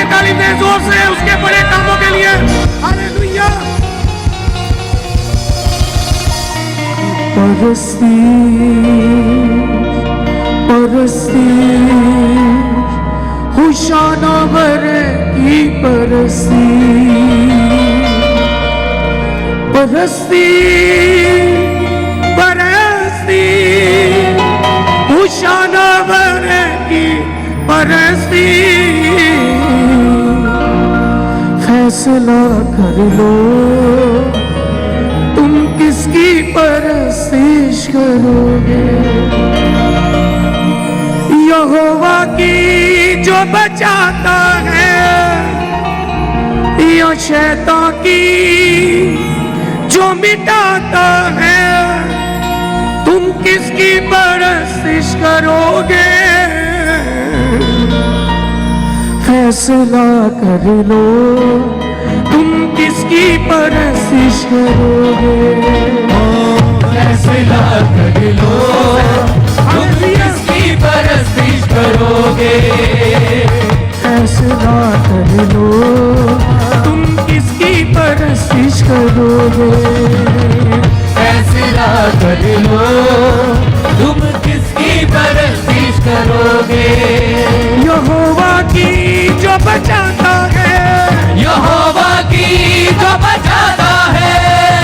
के ताली दें जोर से उसके बड़े कामों के लिए। हालेलुया। परस्ती परस्ती होशाना बरे की परस्ती परस्ती परस्ती होशाना बरे की परस्ती। फैसला कर लो तुम किसकी परस्तिश करोगे। यहोवा की जो बचाता है या शैतान की जो मिटाता है। तुम किसकी परस्तिश करोगे। फैसला कर लो तुम किसकी परस्तिश करोगे। फैसला कर लो तुम किसकी परस्तिश करोगे। फैसला कर लो तुम किसकी परस्तिश करोगे। फैसला कर लो तुम किसकी परस्तिश करोगे। यहोवा की जो बचाता है यहोवा की जो बचाता है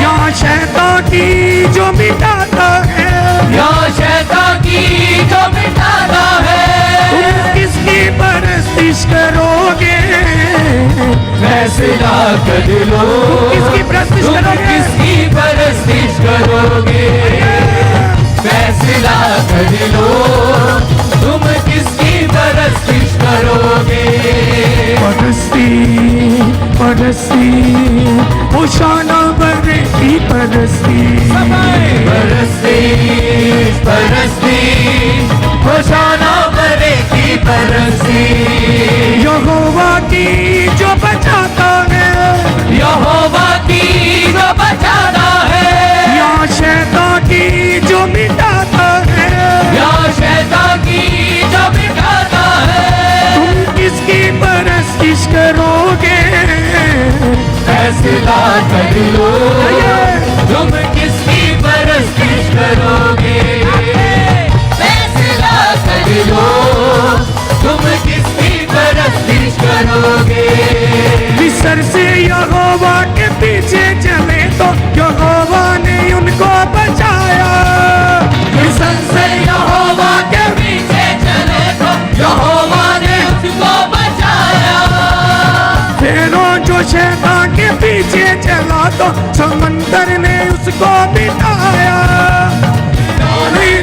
या शैतान की जो मिटाता है। या शैतान की जो मिटाता है। तुम किसकी परस्तिश करोगे। फैसला कर लो किसकी परस्तिश तुम करोगे। किसकी परस्तिश करोगे। फैसला कर लो तुम किसकी परस्तिश करोगे। परस्ती परस्ती होशाना बरे की परस्ती परस्ती परस्ती होशाना बरे की परस्ती। यहोवा की जो बचाता है यहोवा की जो बचाता है। या शैतान की जो मिटाता है। या शैतान की जो मिटाता है। तुम किसकी परस्तिश करोगे। फैसला कर लो तुम किसकी परस्तिश करोगे। फैसला कर लो तुम किसकी परस्तिश करोगे। मिस्र से यहोवा के पीछे चले तो यहोवा ने उनको बचाया। मिस्र से यहोवा के पीछे चले तो यहोवा ने उसको बचाया। फेरो जो शैतान के पीछे चला तो समंदर ने उसको बिठाया।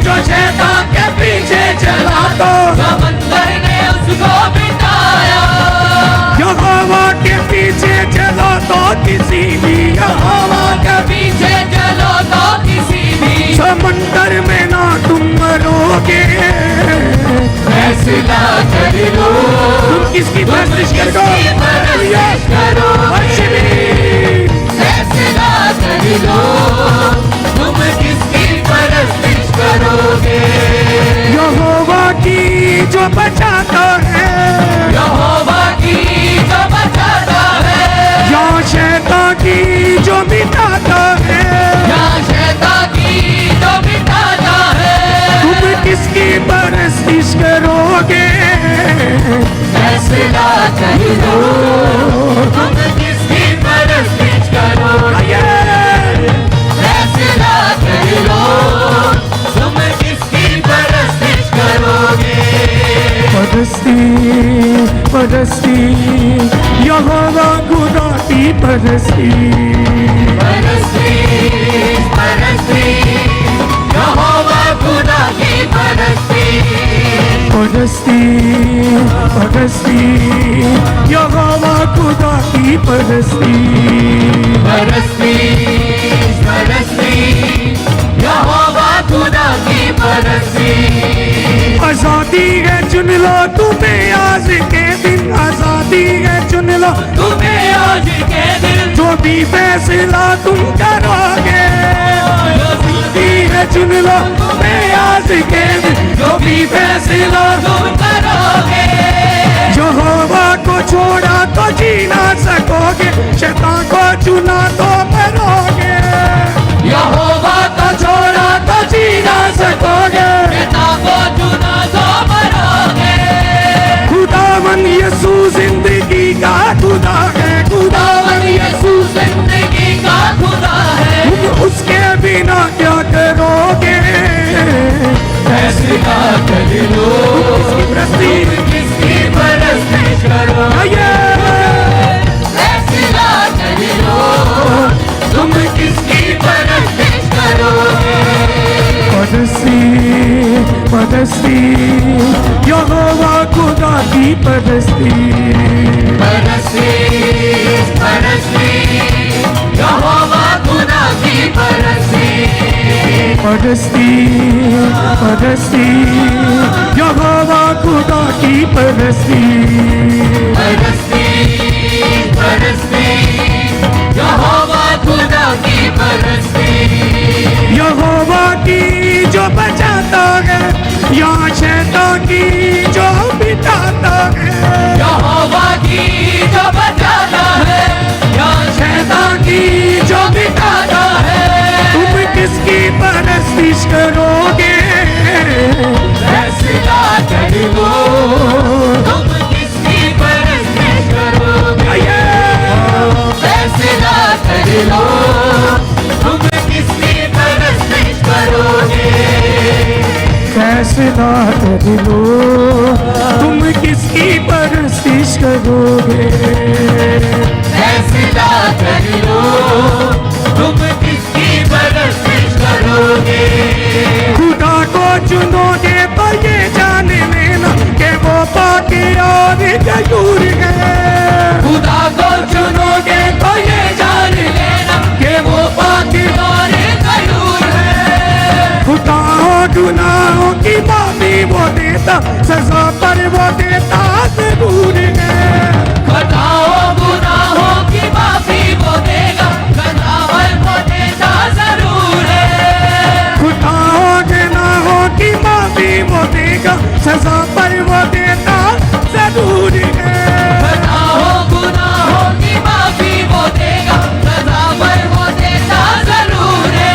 जो शैतान के पीछे चला तो समंदर ने उसको बिठाया। यहोवा के पीछे चलो तो किसी भी यहोवा के पीछे चलो तो किसी भी समंदर में ना तुम मरोगे। फैसला कर लो तुम किसकी परस्तिश किसकी परस्तिश करोगे। फैसला कर लो तुम किसकी परस्तिश करोगे। यहोवा की जो बचाता है यहोवा की जो बचाता है। या शैतान की जो मिटाता है। या शैतान की जो मिटाता है। तुम किसकी परस्तिश करोगे। फैसला कर लो तुम किसकी परस्तिश करोगे। फैसला कर लो तुम किसकी परस्तिश करोगे। परस्ती परस्ती यहोवा खुदा की परस्ती परस्ती परस्ती यहोवा खुदा की परस्ती। परस्ती परस्ती यहोवा खुदा की परस्ती परस्ती परस्ती यहोवा खुदा की परस्ती। आजादी है चुन लो तुम्हें आज के दिन। आजादी है चुन लो तुम्हें आज के दिन। जो भी फैसला तुम करोगे। आजादी है चुन लो तुम्हें आज के दिन। जो भी फैसला तुम करोगे। यहोवा को छोड़ा जी ना सकोगे, शैतान को चुना तो मरोगे। यहोवा को छोड़ा तो जी ना सकोगे, शैतान को चुना तो मरोगे। खुदावन यीशु जिंदगी का खुदा है, खुदावन यीशु जिंदगी का खुदा है। तुम उसके बिना क्या करोगे? फैसला कर लो, किसकी परस्तिश करोगे? फैसला कर लो, तुम किसकी परस्तिश करोगे? परस्ती परस्ती यहोवा खुदा की परस्ती, परस्ती परस्ती यहोवा खुदा की परस्ती, परस्ती परस्ती यहोवा खुदा की परस्ती, परस्ती परस्ती यहोवा खुदा की परस्ती। यहोवा की जो बचाता है, या शैतान की जो बिठाता है। यहोवा की जो बचाता है, या शैतान की जो बिठाता है। तुम किसकी परस्तिश करोगे? फैसला कर लो, तुम किसकी परस्तिश करोगे? फैसला कर लो, तुम किसकी परस्तिश करोगे? फैसला कर लो, तुम किसकी परस्तिश करोगे? फैसला कर लो, तुम किसकी परस्तिश करोगे? खुदा को चुनोगे तो ये जान लेना कि वो पाके और गयूर है। खुदा को चुनोगे तो ये जान लेना कि वो पाक और गयूर है। खुदा गुनाहों की माफी वो देता, सजा पर वो देता जरूर है। बताओ गुनाहों की माफी वो देगा, सजा पर वो देता जरूर है। खुदा गुनाहों की माफी वो देगा, सजा पर वो देता जरूर है। बताओ गुनाहों की माफी वो देगा, सजा पर वो देता जरूर है।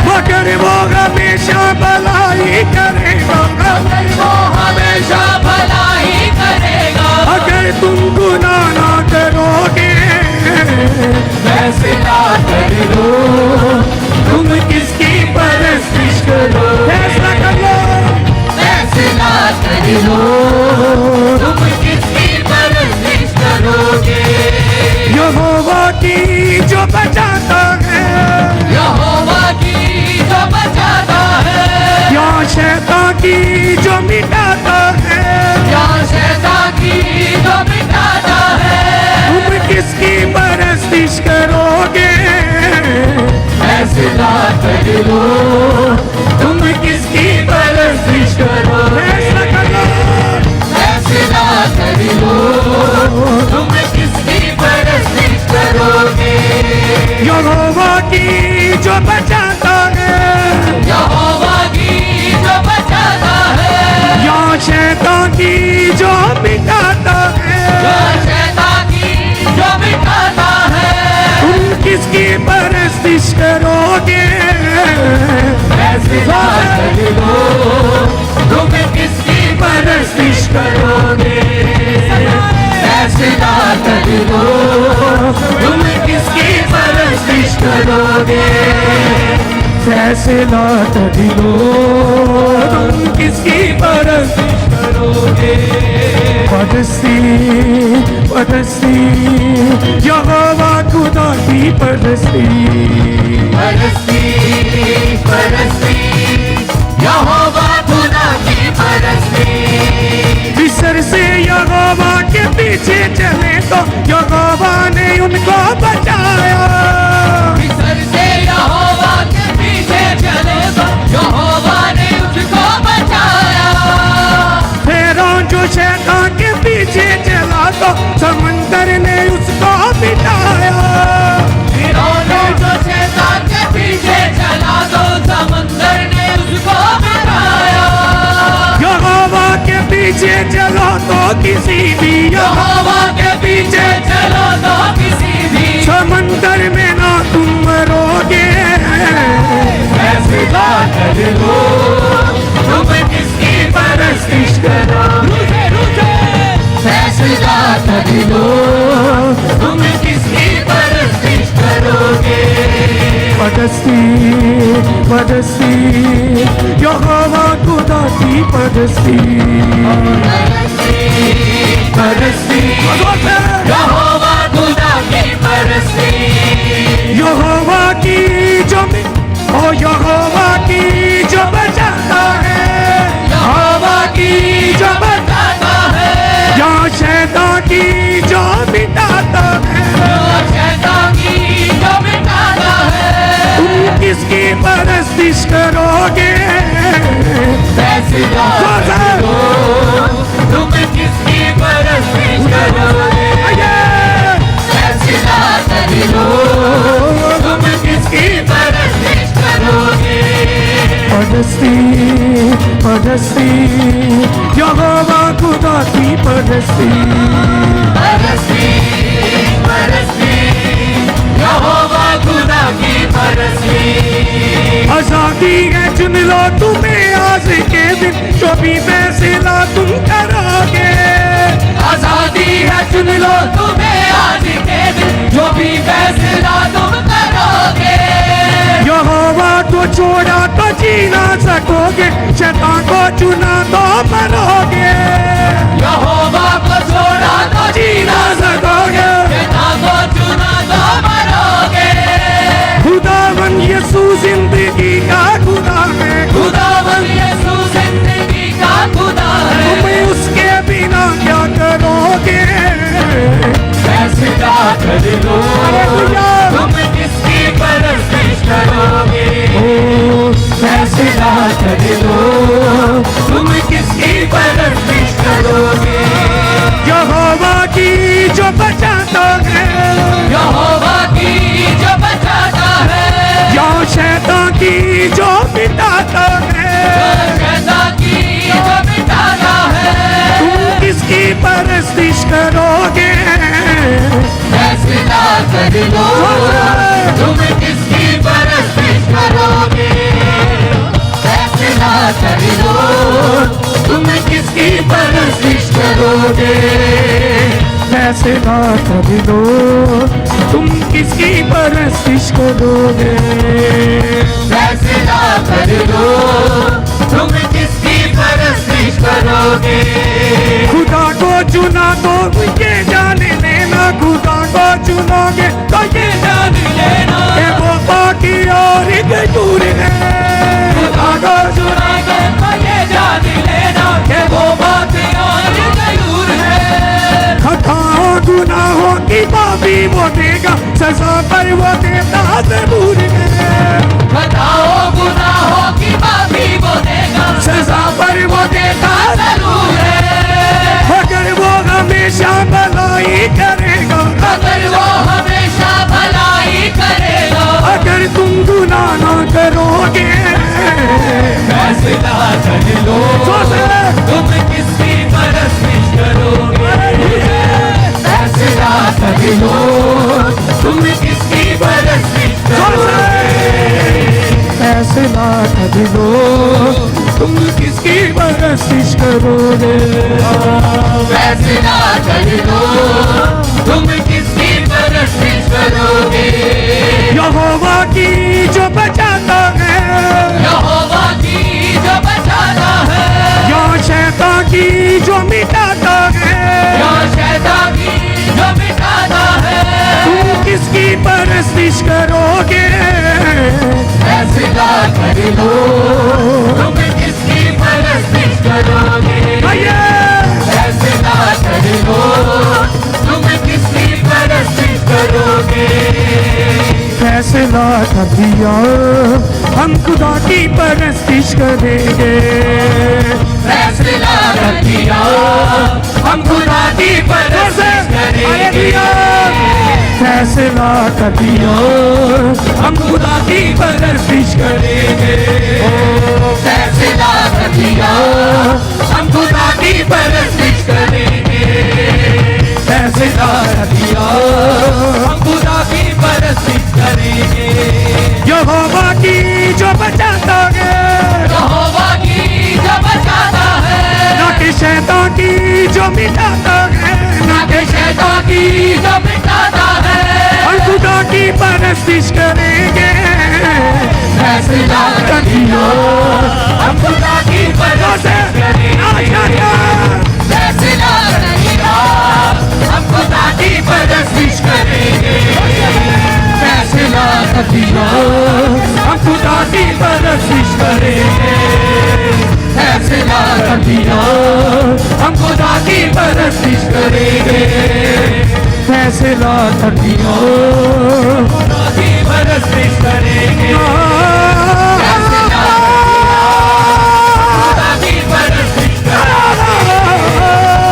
मगर वो हमेशा भलाई करेगा, अगर वो हमेशा भलाई करेगा। अगर तुम गुनाह ना करोगे। फैसला कर लो, तुम किसकी परस्तिश करो? फैसला कर लो, फैसला कर लो, तुम किसकी परस्तिश करोगे? यहोवा की जो बचाता है, यहोवा की जो बचाता है, या शैतान की जो मिटाता है। या शैतान की जो मिटाता है। तुम किसकी परस्तिश करोगे? फैसला कर लो, तुम किसकी परस्तिश करोगे? फैसला कर लो, फैसला कर लो, तुम किसकी परस्तिश करोगे? यहोवा की जो बचाता है, यहोवा की जो बचाता है, या शैतान की जो मिटाता है। या शैतान की जो मिटाता है। तुम किसकी परस्तिश करोगे? फैसला कर लो, तुम किसकी परस्तिश करोगे? फैसला कर लो, तुम किसकी परस्तिश करोगे? फैसला कर लो, तुम किसकी परस्तिश करोगे? परस्ती परस्ती यहोवा खुदा की परस्ती, परस्ती परस्ती यहोवा खुदा की परस्ती। मिस्र से यहोवा के पीछे चले तो यहोवा ने उनको बचाया। मिस्र से यहोवा के पीछे चले तो यहोवा ने उसको बचाया। फिरौन जो शैतान के पीछे चला तो समंदर ने उसको मिटाया। फिरौन जो शैतान के पीछे चला तो समंदर ने उसको मिटाया। यहोवा के पीछे चलो तो किसी भी यहोवा के पीछे चलो तो किसी भी समंदर में ना तुम मरोगे। फैसला कर लो तुम किसकी परस्तिश करोगे। फैसला कर लो तुम किसकी परस्तिश करोगे। परस्ती परस्ती यहोवा खुदा की परस्ती परस्ती यहोवा खुदा की परस्ती। यहोवा की जो ओ यहोवा की जो बचाता है, यहोवा की जो बताता है, या शैतान की जो मिटाता है। शैतान की जो मिटाता है। तुम किसकी परस्तिश करोगे। फैसला कर लो तुम किसकी परस्तिश करोगे। फैसला कर लो तुम किसकी परस्तिश करोगे। परस्ती परस्ती यहोवा खुदा की परस्ती। परस्ती परस्ती यहोवा खुदा की परस्ती। आजादी है चुन लो तुम्हें आज के दिन, जो भी फैसला तुम करोगे। आजादी है चुन लो तुम्हें आज के दिन, जो भी फैसला तुम करोगे। यहोवा को छोड़ा तो जी ना सकोगे, शैतान को चुना तो मरोगे। यहोवा को छोड़ा तो जी ना सकोगे, शैतान को चुना तो मरोगे। खुदावन यीशु जिंदगी का खुदा है, खुदावन यीशु जिंदगी का खुदा है। तुम उसके बिना क्या करोगे। फैसला कर लो तुम किसकी परस्तिश करोगे। फैसला कर लो तुम किसकी परस्तिश करोगे। यहोवा की जो बचाता है, यहोवा की जो बचाता है, या शैतान की जो मिटाता है। शैतान की जो मिटाता है। तुम किसकी परस्तिश करोगे। फैसला कर लो तुम किसकी परस्तिश करोगे। फैसला कर लो तुम किसकी परस्तिश करोगे। फैसला कर लो तुम किसकी परस्तिश करोगे। फैसला कर लो तुम किसकी परस्तिश करोगे। खुदा को चुना तो ये जान लेना, खुदा को चुनोगे तो ये जान लेना कि वो बाकी और एक दूर है। खुदा को चुनोगे तो ये जान लेना कि वो बात और जरूर है। खताओं गुनाहों की माफी वो देगा, सजा पर वो देता जरूर है। बताओ गुनाहों की माफी वो देगा, सजा पर वो देता जरूर है। अगर वो हमेशा भलाई करेगा, अगर वो हमेशा भलाई करेगा। अगर तुम गुनाह ना करोगे। फैसला कर लो तुम किसकी परस्तिश करोगे। फैसला कर लो तुम किसकी परस्तिश करोगे। फैसला कर लो तुम किसकी परस्तिश करोगे। फैसला कर लो तुम किसकी परस्तिश करोगे। यहोवा की जो बचाता है, यहोवा की जो बचाता है, या शैतान की जो मिटाता है। या शैतान की जो मिटाता है। तुम किसकी परस्तिश करोगे। फैसला कर लो तुम किसकी परस्तिश करोगे। फैसला कर लो तुम किसकी परस्तिश करोगे। फैसला कर दिया हम खुदा की परस्तिश करेंगे। फैसला कर दिया हम खुदा की परस्तिश करेंगे। फैसला कर दिया हम खुदा की परस्तिश करेंगे। फैसला कर दिया हम खुदा की परस्तिश करेंगे। मिटाता है, नाके शैतान की जो मिटाता है, और खुदा की परस्तिश करेंगे। फैसला कर लियो, हम खुदा की परस्तिश करेंगे। फैसला कर लियो, हम खुदा की परस्तिश करेंगे। फैसला कर लियो, हम खुदा की परस्तिश करेंगे। फैसला कर लियो, हम खुदा की परस्तिश करेंगे। फैसला कर लियो, खुदा की परस्तिश करेंगे। फैसला कर लियो, खुदा की परस्तिश करेंगे।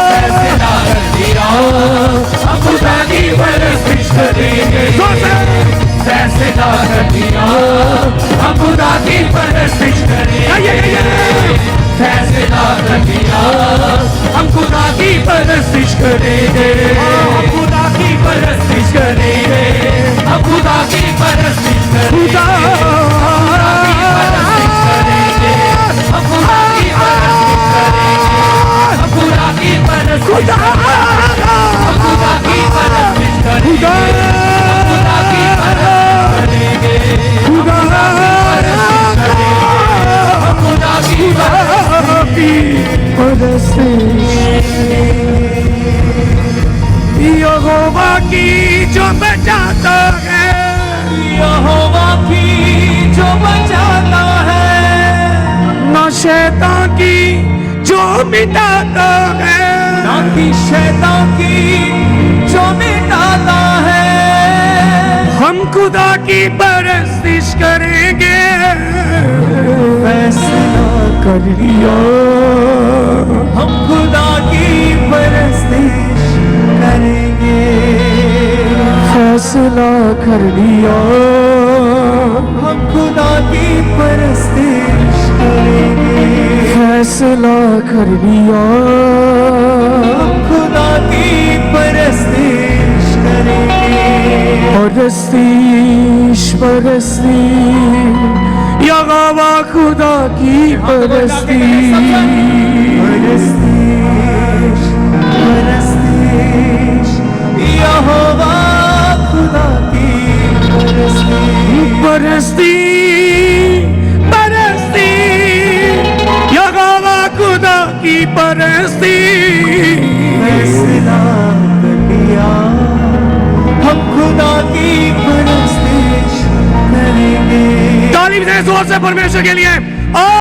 फैसला कर लियो, हम खुदा की परस्तिश करेंगे। फैसला कर लियो, हम खुदा की परस्तिश करेंगे। फैसला कर लिया, हम खुदा की परस्तिश करेंगे। हम खुदा की परस्तिश करेंगे। हम खुदा की परस्तिश करेंगे। हम खुदा की परस्तिश करेंगे। हम खुदा की परस्तिश करेंगे। हम खुदा की परस्तिश करेंगे। हम खुदा की परस्तिश करेंगे। हम खुदा की यहोवा की जो बचाता है, यहोवा की जो बचाता है, ना शैतान की जो मिटाता है, ना कि शैतान की जो मिटाता है। हम खुदा की परस्तिश करेंगे। फैसला कर लियो, हम खुदा की परस्तिश करेंगे। फैसला कर लियो, हम खुदा की परस्तिश करेंगे। फैसला कर लियो, हम खुदा की परस्तिश करेंगे। परस्तिश परस्तिश यहोवा खुदा की परस्तिश। परस्तिश परस्तिश यहोवा खुदा की परस्तिश। परस्तिश परस्तिश यहोवा खुदा की परस्तिश। फैसला कर लिया, हम खुदा की परस्तिश करेंगे। तालीम से जोर से परमेश्वर के लिए।